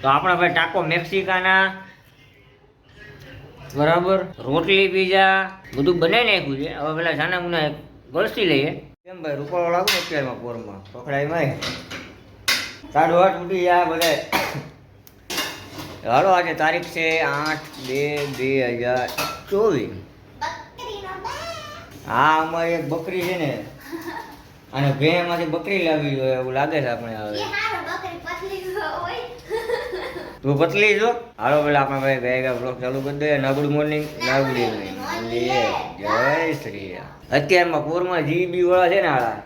તો આપણા ભાઈ ટાકો મેક્સિકાના બરાબર રોટલી પીઝા બધું બનાવી નાખ્યું છે. હવે પેલા સાના મુના ગળસી લઈએ. કેમ ભાઈ રૂપાળો લાગુ ને અત્યારમાં પોરમાં પકડાઈમાં 8:30 ઉઠી ગયા બધા. હાલો આજે તારીખ છે 8/2/2024. હા અમારી એક બકરી છે ને અને ભેંમાંથી બકરી લાવી જોઈએ એવું લાગે છે આપણે. હવે તું પતલી છો. હાલો પેલા આપણે ભાઈ ગયા બ્લોગ ચાલુ કરી દઈએ. ગુડ મોર્નિંગ ગુડ ઇવનિંગ જય શ્રી રામ. અત્યારમાં પૂરમાં જીબી વાળા છે ને હાલા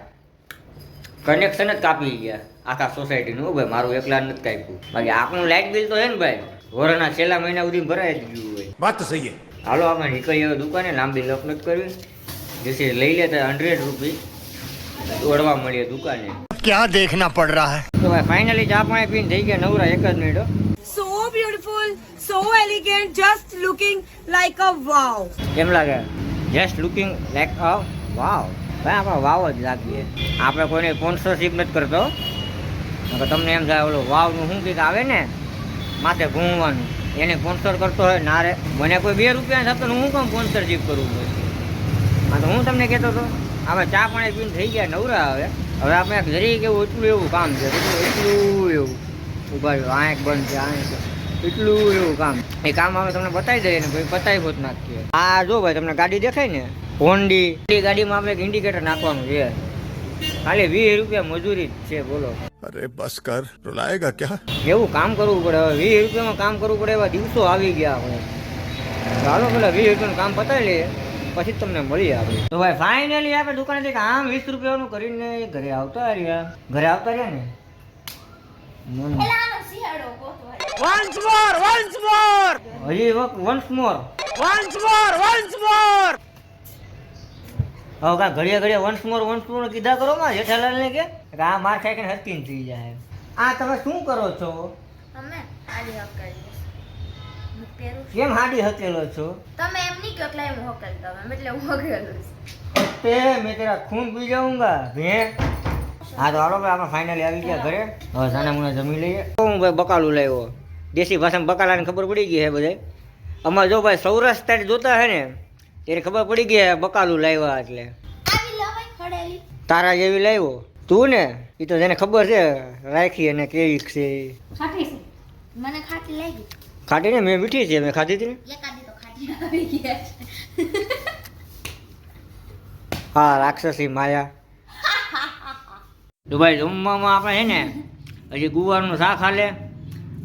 કનેક્શન જ કાપી ગયા આખા સોસાયટીનું. ભાઈ મારું એકલા નથી કાપ્યું. બાકી આપણું લાઇટ બિલ તો છે ને ભાઈ વરના છેલ્લા મહિના સુધી ભરાઈ જ ગયું હોય. વાત તો સહી. હાલો આપણે નીકળી હવે દુકાને. લાંબી લપ નથી કરવી. જેથી લઈ લેતા 100 રૂપિયા દોડવા મળીએ દુકાને. ક્યાં દેખના પડ રહા હૈ. તો ભાઈ ફાઇનલી ચા પાણી પીને થઈ ગયા નવરા. 1 જ minute. So beautiful, so elegant, just looking like a wow. કેમ લાગે? જસ્ટ લુકિંગ લાઈક અ વાવ. ભાઈ આપણે વાવ જ લાગીએ. આપણે કોઈને સ્પોન્સરશિપ નથી કરતો. તમને એમ થાય ઓલો વાવનું શું કંઈક આવે ને માથે ઘૂમવાનું એને સ્પોન્સર કરતો હોય ના રે. મને કોઈ 2 રૂપિયા થતો હું કેમ સ્પોન્સરશિપ કરવું હોય. હા તો હું તમને કહેતો હતો આપણે ચા પાણી પીને થઈ ગયા નવરા. હવે આપણે એક જરીક એવું એટલું એવું કામ છે. એટલું એવું ઉભા રહ્યો આંખ બંધ છે આંખ એટલું એવું કામ. એ કામ અમે તમને બતાવી દઈએ ને ભાઈ બતાવી હોત નાખીએ. આ જો ભાઈ તમને ગાડી દેખાય ને હોન્ડી એ ગાડીમાં આપણે એક ઇન્ડિકેટર નાખવાનું છે. ખાલી 20 રૂપિયા મજૂરી જ છે બોલો. અરે બસ કર રૂલાએગા ક્યાં. એવું કામ કરવું પડે. હવે 20 રૂપિયામાં કામ કરવું પડે એવા દિવસો આવી ગયા આપણે. ચાલો પેલા 20 રૂપિયાનું કામ પતાવી લઈએ પછી તમને મળીએ આપણે. તો ભાઈ ફાઇનલી આપણે દુકાનેથી આમ 20 રૂપિયાનું કરીને ઘરે આવતા રહ્યા ને Once more, once more, હજી વન્સ મોર once more, once more. હવે કા ઘડીએ વન્સ મોર કીધા કરો માં જેઠાલાલને કે આ માર ખાઈ કે હરકીન થઈ જાય. આ તમે શું કરો છો? અમે આડી હકેલી હું પહેરું છું. કેમ હાડી હકેલો છો? તમે એમ નહીં કહો એટલે હું હકેલતો તમે એટલે હું હકેલું છું. તે મેં તેરા ખૂન પી જાઉંગા ભે. હા તો હાલો ભાઈ આપણે ફાઇનલી આવી ગયા ઘરે. હવે સાના મુના જમી લઈએ. હું ભાઈ બકાલું લાવ્યો. દેશી ભાષામાં બકાલાની ખબર પડી ગઈ છે બધે. અમારે જો ભાઈ સૌરાષ્ટ્ર જોતા હે ને ત્યારે ખબર પડી ગઈ બકાલું લાવ્યા એટલે. આવી લવાય ખડેલી તારા જેવી લાવ્યો તું ને એ તો જેને ખબર છે રાખી અને કેવી છે. ખાટી છે મને ખાટી લાગી. ખાટી ને મેં મીઠી છે મેં ખાધી હતી ને. એકાદી તો ખાટી આવી ગયા છે. હા રાક્ષસી માયા. તો ભાઈ જમવામાં આપણે છે ને હજી ગુવારનું શાક હાલે.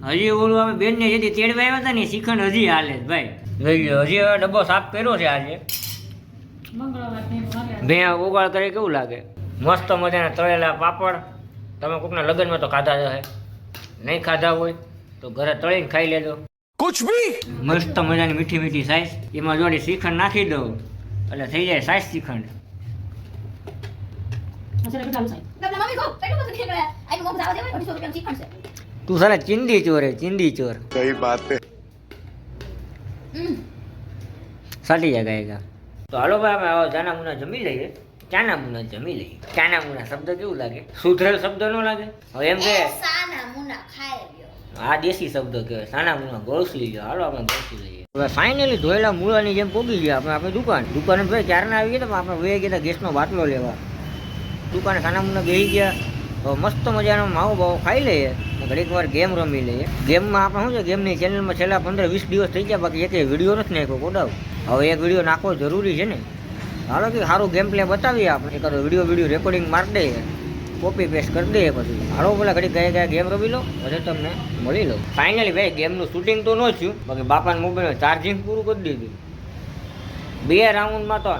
હજી ઓલું અમે બેનને જેથી તેડવા આવ્યા હતા ને શ્રીખંડ હજી હાલે ભાઈ. હજી હવે ડબ્બો સાફ કર્યો છે આજે. ભે ઓગાળ કરે કેવું લાગે. મસ્ત મજાના તળેલા પાપડ. તમે કોકના લગ્નમાં તો ખાધા હશે. નહીં ખાધા હોય તો ઘરે તળીને ખાઈ લેજો. કુછ ભી મસ્ત મજાની મીઠી મીઠી સાઈઝ. એમાં જોડી શ્રીખંડ નાખી દઉં એટલે થઈ જાય સાઈઝ શ્રીખંડ. મમ્મી કહો કેટલું બધું નીકળ્યા આ મોક જાવ દે 200 રૂપિયા ચીકણ છે. તું સાલા ચિંદી ચોર હે ચિંદી ચોર. સહી બાત હે. સાટી જાય ગાયગા. તો હાલો ભાઈ અમે હવે ચાના મુના જમી લઈએ. ચાના મુના જમી લઈએ. ચાના મુના શબ્દ કેવું લાગે? સુધરેલ શબ્દ ન લાગે? હવે એમ કે સાના મુના ખાઈ ગયો. આ દેશી શબ્દ કહેવાય. સાના મુના ગોળસી લ્યો. હાલો આપણે ગોળસી લઈએ. હવે ફાઇનલી ધોયેલા મૂળાની જેમ પોગી ગયા આપણે દુકાને ભાઈ ક્યારના આવી ગયા આપણે વહી ગયા ગેસનો બાટલો લેવા. દુકાને ખાના મુના બેસી ગયા. હવે મસ્ત મજાનો માવો બાવો ખાઈ લઈએ. ઘડીક વાર ગેમ રમી લઈએ. ગેમમાં આપણે શું છે ગેમની ચેનલમાં છેલ્લા 15-20 દિવસ થઈ ગયા બાકી એક વિડીયો નથી નાખ્યો કોડાવ. હવે એક વિડીયો નાખવો જરૂરી છે ને. હાલો કે સારું ગેમ પ્લે બતાવીએ આપણે. એકાદો વિડીયો રેકોર્ડિંગ મારી દઈએ કોપી પેસ્ટ કરી દઈએ પછી. હાલો પેલા ઘડીક ગયા ગેમ રમી લો પછી તમને મળી લો. ફાઇનલી ભાઈ ગેમનું શૂટિંગ તો ન થયું બાકી બાપાના મોબાઈલમાં ચાર્જિંગ પૂરું કરી દીધું. 2 રાઉન્ડમાં તો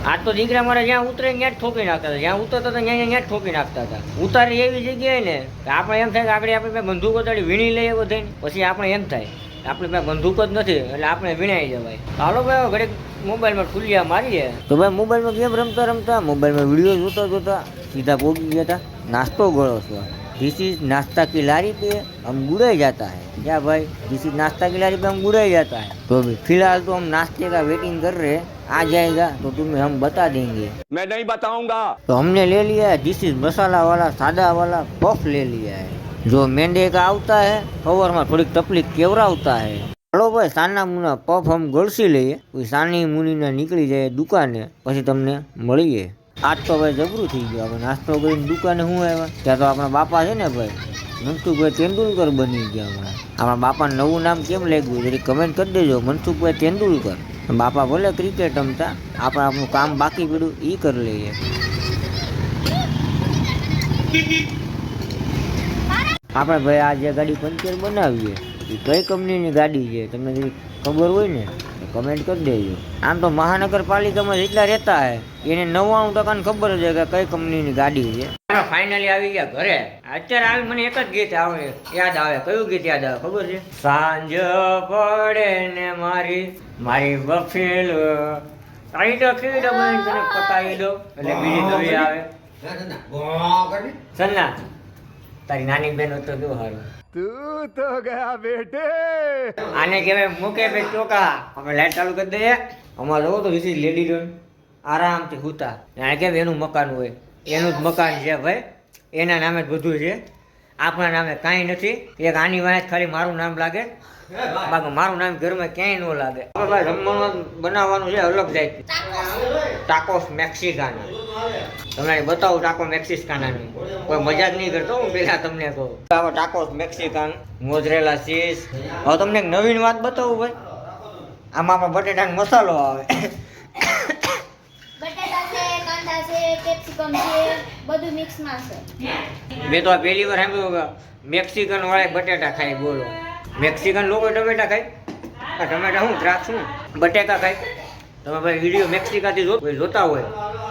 આજ તો દીકરા મારે જ્યાં ઉતરે ત્યાં જ ઠોકી નાખતા હતા. જ્યાં ઉતરતા હતા ત્યાં જ ઠોકી નાખતા હતા. ઉતારી એવી જગ્યાએ ને કે આપણે એમ થાય કે આગળ આપણે પાસે બંદૂકો તાડી વીણી લઈએ બધાને. પછી આપણે એમ થાય આપણી પાસે બંદૂક જ નથી એટલે આપણે વીણાઈ જવાય. હાલો ભાઈ ઘડીક મોબાઈલમાં ખુલ્લિયા મારીએ. તો ભાઈ મોબાઈલમાં ગેમ રમતા મોબાઈલમાં વિડીયો જોતા સીધા પહોંચી ગયા હતા નાસ્તો ગળો છો. दिस इज नाश्ता की लारी पे हम गुड़ाई जाता है. क्या भाई दिस इज नाश्ता की लारी पे हम गुड़ाई जाता है. तो अभी फिलहाल तो हम नाश्ते का वेटिंग कर रहे हैं. आ जाएगा तो तुम्हें हम बता देंगे. मैं नहीं बताऊंगा. तो हमने ले लिया है दिस इज मसाला वाला सादा वाला पफ ले लिया है. जो मेंढे का આવતા હે ખબરમાં થોડીક તકલીફ કેવરાવતા હે હલો ભાઈ સાના મુના પફ હમ ગળસી લઈએ કોઈ સાની મુનીને નીકળી જાય દુકાને પછી તમને મળીએ આજ તો ભાઈ જબરું થઈ ગયું આપણે નાસ્તો કરીને દુકાને હું આવ્યા ત્યાં તો આપણા બાપા છે ને ભાઈ મનસુખભાઈ તેંડુલકર બની ગયા હમણાં આપણા બાપાને નવું નામ કેમ લાગ્યું જરી કમેન્ટ કરી દેજો મનસુખભાઈ તેંડુલકર બાપા ભલે ક્રિકેટ રમતા આપણે આપણું કામ બાકી પડ્યું એ કરી લઈએ આપણે ભાઈ આ જે ગાડી પંચર બનાવીએ એ કઈ કંપનીની ગાડી છે તમને જરી ખબર હોય ને કમેન્ટ કરી દેજો આમ તો મહાનગરપાલિકામાં જેટલા રહેતા હે એને 99% ખબર છે કે કઈ કંપનીની ગાડી છે ફાઇનલી આવી ગયા ઘરે અત્યારે આવી મને એક જ ગીત આવે યાદ આવે કયું ગીત યાદ આવે ખબર છે સાંજ પડે ને મારી બફેલ તારી તો કેવી ડબલ તને પતાવી દો એટલે બીજી કવિ આવે સન્ના તારી નાની બેન તો કેવું સારું तू तो गया बेटे આને કહેવાય મૂકે બે ચોકા અમે લાઈટ ચાલુ કરી દઈએ અમારે જોવો તો વિશી લેડી ડોન આરામથી હુતા એને કેમ એનું મકાન હોય એનું જ મકાન છે ભાઈ એના નામે જ બધું છે આપણા નામે કાંઈ નથી એક આની વાંચ ખાલી મારું નામ લાગે બાકી મારું નામ ઘરમાં ક્યાંય ન લાગે આપણે ભાઈ જમવાનું બનાવવાનું છે અલગ જાય ટાકોસ મેક્સિકાના તમને બતાવું ટાકો મેક્સિકાનાની કોઈ મજા જ નહીં કરતો હું પેલા તમને કહું ટાકોસ મેક્સિકાન મોઝરેલા ચીઝ હવે તમને એક નવીન વાત બતાવું ભાઈ આમાં આપણે બટેટાનો મસાલો આવે બટાટા છે કાંદા છે કેપ્સિકમ છે બધું મિક્સમાં છે મેં તો આ પહેલી વાર સાંભળ્યું કે મેક્સિકન વાળા બટેટા ખાય બોલો મેક્સિકન લોકો ટમેટા ખાય આ ટમેટા શું દ્રાક્ષ શું બટેકા ખાય તમે ભાઈ વિડીયો મેક્સિકાથી જોતા હોય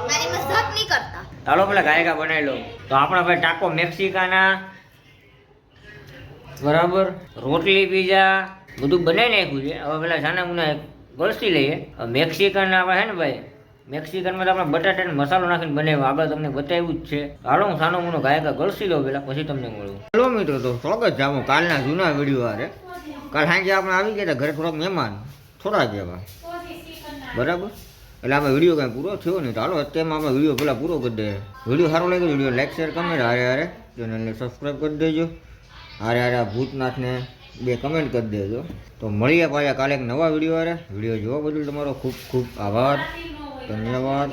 મારી મજાક નહીં કરતા ચાલો પેલા ગાયકા બનાવી લો તો આપણા ભાઈ ટાકો મેક્સિકાના બરાબર રોટલી પીઝા બધું બનાવી નાખ્યું છે હવે પેલા સાના મુના ગળસી લઈએ મેક્સિકન આપણે છે ને ભાઈ મેક્સિકનમાં તો આપણે બટાટાનો મસાલો નાખીને બનાવ્યો આગળ તમને બતાવ્યું જ છે હાલો હું સાનો મુનો ગાયકા ગળસી લો પેલા પછી તમને મળું ચલો મિત્રો તો સ્વાગત છે આપણું કાલના જૂના વિડીયો હારે કાલ સાંજે આપણે આવી ગયા હતા ઘરે થોડાક મહેમાન થોડા જેવા બરાબર એટલે આપણે વિડીયો કાંઈ પૂરો થયો નહીં તો હાલો અત્યારમાં આપણે વિડીયો પહેલાં પૂરો કરી દઈએ વિડીયો સારો લાગ્યો વિડીયો લાઈક શેર કમેન્ટ હારે ચેનલને સબસ્ક્રાઈબ કરી દેજો હારે આ ભૂતનાથને 2 કમેન્ટ કરી દેજો તો મળીએ પાછા કાલે એક નવા વિડીયો હારે વિડીયો જોવા બદલ તમારો ખૂબ ખૂબ આભાર ધન્યવાદ